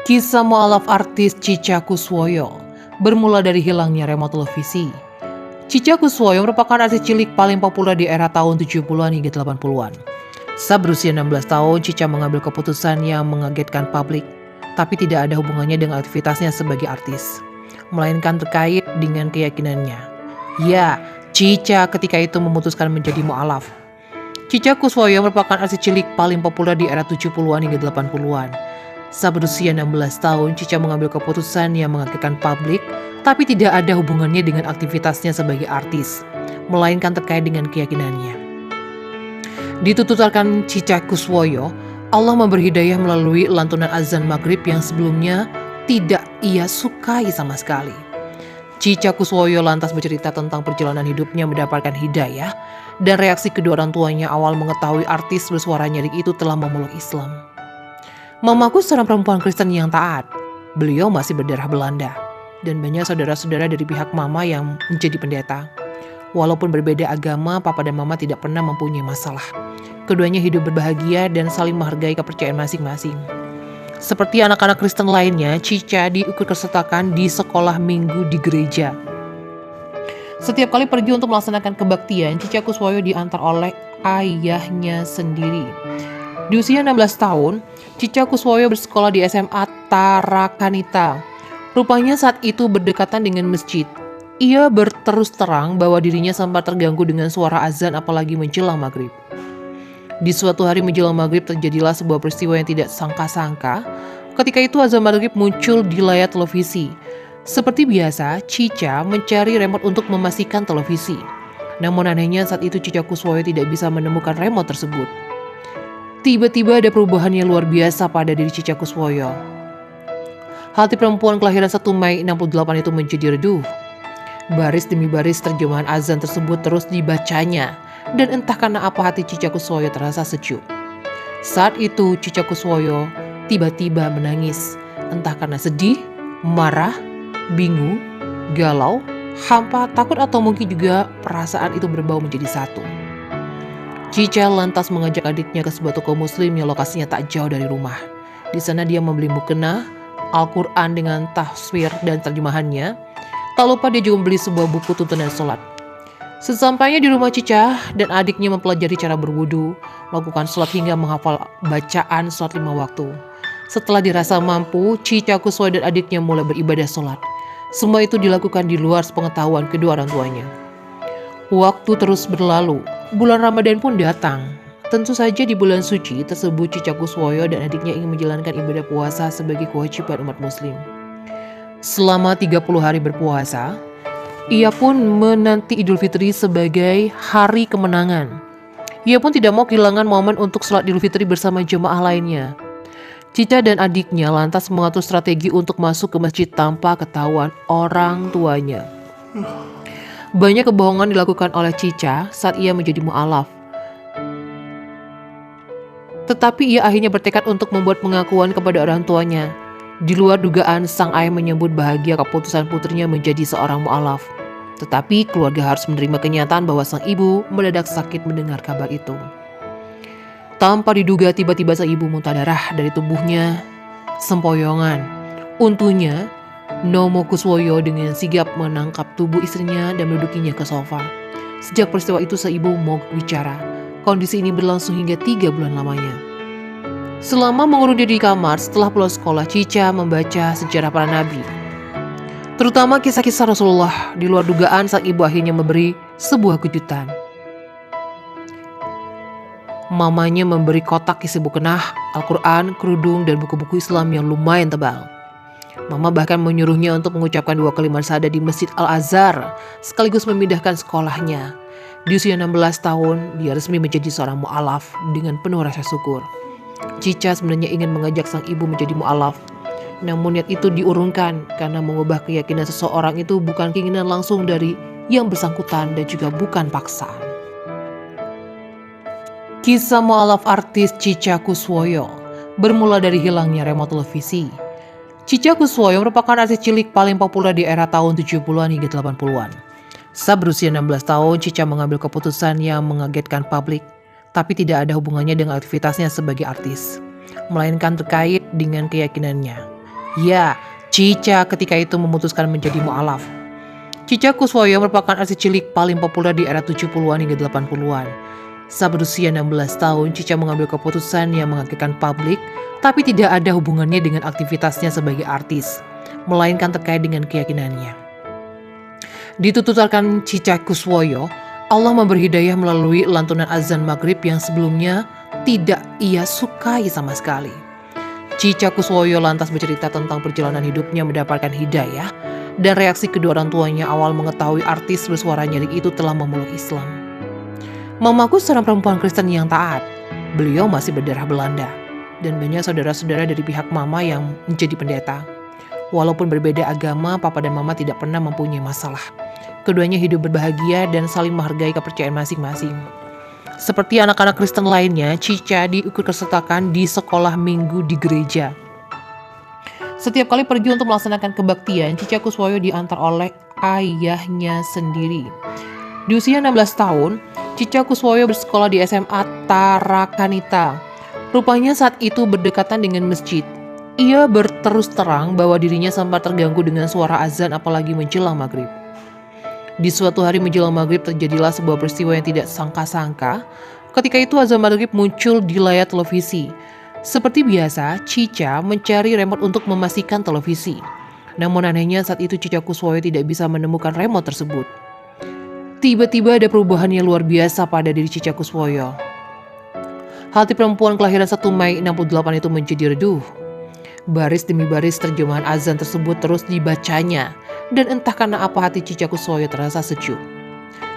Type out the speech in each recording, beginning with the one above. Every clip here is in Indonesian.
Kisah mualaf artis Cica Kuswoyo bermula dari hilangnya remote televisi. Cica Kuswoyo merupakan artis cilik paling populer di era tahun 70-an hingga 80-an. Saat berusia 16 tahun, Cica mengambil keputusan yang mengagetkan publik, tapi tidak ada hubungannya dengan aktivitasnya sebagai artis, melainkan terkait dengan keyakinannya. Ya, Cica ketika itu memutuskan menjadi mualaf. Cica Kuswoyo merupakan artis cilik paling populer di era 70-an hingga 80-an. Saat berusia 16 tahun, Cica mengambil keputusan yang mengagetkan publik, tapi tidak ada hubungannya dengan aktivitasnya sebagai artis, melainkan terkait dengan keyakinannya. Dituturkan Cica Kuswoyo, Allah memberi hidayah melalui lantunan azan maghrib yang sebelumnya tidak ia sukai sama sekali. Cica Kuswoyo lantas bercerita tentang perjalanan hidupnya mendapatkan hidayah dan reaksi kedua orang tuanya awal mengetahui artis bersuara nyaring itu telah memeluk Islam. Mamaku seorang perempuan Kristen yang taat. Beliau masih berdarah Belanda dan banyak saudara-saudara dari pihak mama yang menjadi pendeta. Walaupun berbeda agama, papa dan mama tidak pernah mempunyai masalah. Keduanya hidup berbahagia dan saling menghargai kepercayaan masing-masing. Seperti anak-anak Kristen lainnya, Cica diikutsertakan di sekolah minggu di gereja. Setiap kali pergi untuk melaksanakan kebaktian, Cica Kuswoyo diantar oleh ayahnya sendiri. Di usia 16 tahun, Cica Kuswoyo bersekolah di SMA Tarakanita. Rupanya saat itu berdekatan dengan masjid. Ia berterus terang bahwa dirinya sempat terganggu dengan suara azan apalagi menjelang maghrib. Di suatu hari menjelang maghrib terjadilah sebuah peristiwa yang tidak sangka-sangka. Ketika itu azan maghrib muncul di layar televisi. Seperti biasa, Cica mencari remote untuk memastikan televisi. Namun anehnya saat itu Cica Kuswoyo tidak bisa menemukan remote tersebut. Tiba-tiba ada perubahan yang luar biasa pada diri Cica Kuswoyo. Hati perempuan kelahiran 1 Mei 68 itu menjadi redup. Baris demi baris terjemahan azan tersebut terus dibacanya. Dan entah karena apa hati Cica Kuswoyo terasa sejuk. Saat itu Cica Kuswoyo tiba-tiba menangis. Entah karena sedih, marah, bingung, galau, hampa, takut atau mungkin juga perasaan itu berbau menjadi satu. Cica lantas mengajak adiknya ke sebuah toko muslim yang lokasinya tak jauh dari rumah. Di sana dia membeli mukena, Al-Quran dengan tafsir dan terjemahannya. Tak lupa dia juga membeli sebuah buku tuntunan sholat. Sesampainya di rumah Cica dan adiknya mempelajari cara berwudu, melakukan sholat hingga menghafal bacaan sholat 5 waktu. Setelah dirasa mampu, Cica Kuswoyo dan adiknya mulai beribadah sholat. Semua itu dilakukan di luar sepengetahuan kedua orang tuanya. Waktu terus berlalu, bulan Ramadan pun datang. Tentu saja di bulan suci tersebut Cica Kuswoyo dan adiknya ingin menjalankan ibadah puasa sebagai kewajiban umat muslim. Selama 30 hari berpuasa, ia pun menanti Idul Fitri sebagai hari kemenangan. Ia pun tidak mau kehilangan momen untuk sholat Idul Fitri bersama jemaah lainnya. Cica dan adiknya lantas mengatur strategi untuk masuk ke masjid tanpa ketahuan orang tuanya. Banyak kebohongan dilakukan oleh Cica saat ia menjadi mualaf. Tetapi ia akhirnya bertekad untuk membuat pengakuan kepada orang tuanya. Di luar dugaan, sang ayah menyambut bahagia keputusan putrinya menjadi seorang mualaf. Tetapi keluarga harus menerima kenyataan bahwa sang ibu mendadak sakit mendengar kabar itu. Tanpa diduga tiba-tiba sang ibu muntah darah dari tubuhnya. Sempoyongan. Untungnya, Nomo Kuswoyo dengan sigap menangkap tubuh istrinya dan mendudukinya ke sofa. Sejak peristiwa itu sang ibu mogok bicara. Kondisi ini berlangsung hingga 3 bulan lamanya. Selama mengurung diri di kamar setelah pulang sekolah, Cica membaca sejarah para nabi, terutama kisah-kisah Rasulullah. Di luar dugaan, sang ibu akhirnya memberi sebuah kejutan. Mamanya memberi kotak isi bukenah, Al-Quran, kerudung, dan buku-buku Islam yang lumayan tebal. Mama bahkan menyuruhnya untuk mengucapkan 2 kalimat syahadat di Masjid Al-Azhar, sekaligus memindahkan sekolahnya. Di usia 16 tahun, dia resmi menjadi seorang mu'alaf dengan penuh rasa syukur. Cica sebenarnya ingin mengajak sang ibu menjadi mu'alaf. Namun niat itu diurungkan karena mengubah keyakinan seseorang itu bukan keinginan langsung dari yang bersangkutan dan juga bukan paksaan. Kisah mu'alaf artis Cica Kuswoyo bermula dari hilangnya remote televisi. Cica Kuswoyo merupakan artis cilik paling populer di era tahun 70-an hingga 80-an. Saat berusia 16 tahun, Cica mengambil keputusan yang mengagetkan publik, tapi tidak ada hubungannya dengan aktivitasnya sebagai artis, melainkan terkait dengan keyakinannya. Ya, Cica ketika itu memutuskan menjadi mu'alaf. Cica Kuswoyo merupakan artis cilik paling populer di era 70-an hingga 80-an. Saat berusia 16 tahun, Cica mengambil keputusan yang mengagetkan publik, tapi tidak ada hubungannya dengan aktivitasnya sebagai artis, melainkan terkait dengan keyakinannya. Dituturkan Cica Kuswoyo, Allah memberi hidayah melalui lantunan azan maghrib yang sebelumnya tidak ia sukai sama sekali. Cica Kuswoyo lantas bercerita tentang perjalanan hidupnya mendapatkan hidayah dan reaksi kedua orang tuanya awal mengetahui artis bersuara nyaring itu telah memeluk Islam. Mamaku seorang perempuan Kristen yang taat. Beliau masih berdarah Belanda dan banyak saudara-saudara dari pihak mama yang menjadi pendeta. Walaupun berbeda agama, papa dan mama tidak pernah mempunyai masalah. Keduanya hidup berbahagia dan saling menghargai kepercayaan masing-masing. Seperti anak-anak Kristen lainnya, Cica diikutsertakan di sekolah minggu di gereja. Setiap kali pergi untuk melaksanakan kebaktian, Cica Kuswoyo diantar oleh ayahnya sendiri. Di usia 16 tahun, Cica Kuswoyo bersekolah di SMA Tarakanita. Rupanya saat itu berdekatan dengan masjid. Ia berterus terang bahwa dirinya sempat terganggu dengan suara azan apalagi menjelang maghrib. Di suatu hari menjelang maghrib terjadilah sebuah peristiwa yang tidak sangka-sangka. Ketika itu azan maghrib muncul di layar televisi. Seperti biasa, Cica mencari remote untuk memastikan televisi. Namun anehnya saat itu Cica Kuswoyo tidak bisa menemukan remote tersebut. Tiba-tiba ada perubahan yang luar biasa pada diri Cica Kuswoyo. Hati perempuan kelahiran 1 Mei 68 itu menjadi reduh. Baris demi baris terjemahan azan tersebut terus dibacanya. Dan entah karena apa hati Cica Kuswoyo terasa sejuk.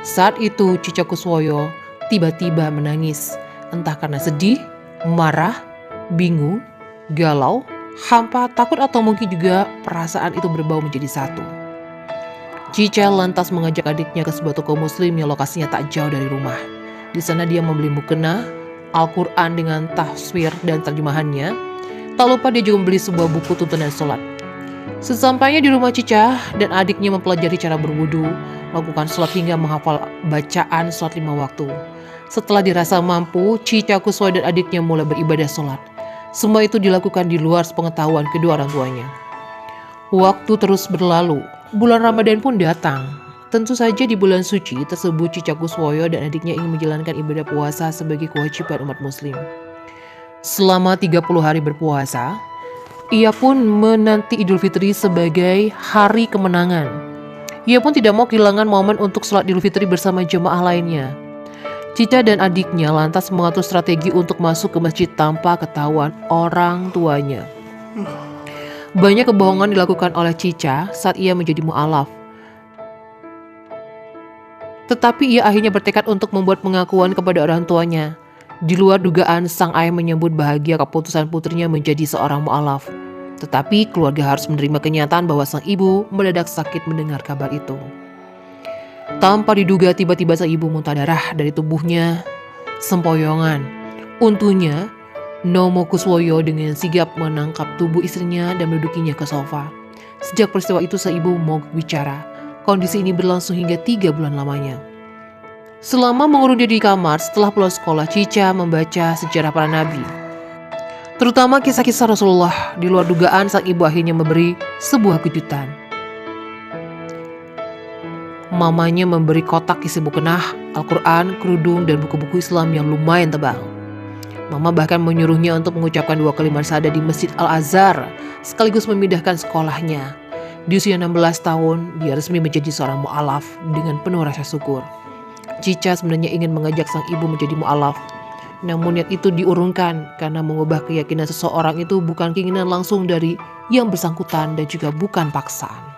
Saat itu Cica Kuswoyo tiba-tiba menangis. Entah karena sedih, marah, bingung, galau, hampa, takut atau mungkin juga perasaan itu berbau menjadi satu. Cica lantas mengajak adiknya ke sebuah toko muslim yang lokasinya tak jauh dari rumah. Di sana dia membeli mukena, Al-Quran dengan tafsir dan terjemahannya. Tak lupa dia juga membeli sebuah buku tuntunan sholat. Sesampainya di rumah Cica dan adiknya mempelajari cara berwudu, melakukan sholat hingga menghafal bacaan sholat 5 waktu. Setelah dirasa mampu, Cica Kuswoyo dan adiknya mulai beribadah sholat. Semua itu dilakukan di luar sepengetahuan kedua orang tuanya. Waktu terus berlalu, bulan Ramadan pun datang. Tentu saja di bulan suci tersebut Cica Kuswoyo dan adiknya ingin menjalankan ibadah puasa sebagai kewajiban umat muslim. Selama 30 hari berpuasa, ia pun menanti Idul Fitri sebagai hari kemenangan. Ia pun tidak mau kehilangan momen untuk sholat Idul Fitri bersama jemaah lainnya. Cica dan adiknya lantas mengatur strategi untuk masuk ke masjid tanpa ketahuan orang tuanya. Banyak kebohongan dilakukan oleh Cica saat ia menjadi mu'alaf. Tetapi ia akhirnya bertekad untuk membuat pengakuan kepada orang tuanya. Di luar dugaan, sang ayah menyambut bahagia keputusan putrinya menjadi seorang mu'alaf. Tetapi keluarga harus menerima kenyataan bahwa sang ibu mendadak sakit mendengar kabar itu. Tanpa diduga tiba-tiba sang ibu muntah darah dari tubuhnya sempoyongan. Untungnya, Nomo Kuswoyo dengan sigap menangkap tubuh istrinya dan mendudukinya ke sofa. Sejak peristiwa itu sang ibu mogok bicara. Kondisi ini berlangsung hingga 3 bulan lamanya. Selama mengurung diri di kamar setelah pulang sekolah, Cica membaca sejarah para nabi. Terutama kisah-kisah Rasulullah. Di luar dugaan sang ibu akhirnya memberi sebuah kejutan. Mamanya memberi kotak isi mukena, Al-Quran, kerudung, dan buku-buku Islam yang lumayan tebal. Mama bahkan menyuruhnya untuk mengucapkan 2 kalimat syahadat di Masjid Al-Azhar, sekaligus memindahkan sekolahnya. Di usia 16 tahun, dia resmi menjadi seorang mu'alaf dengan penuh rasa syukur. Cica sebenarnya ingin mengajak sang ibu menjadi mu'alaf. Namun niat itu diurungkan karena mengubah keyakinan seseorang itu bukan keinginan langsung dari yang bersangkutan dan juga bukan paksaan.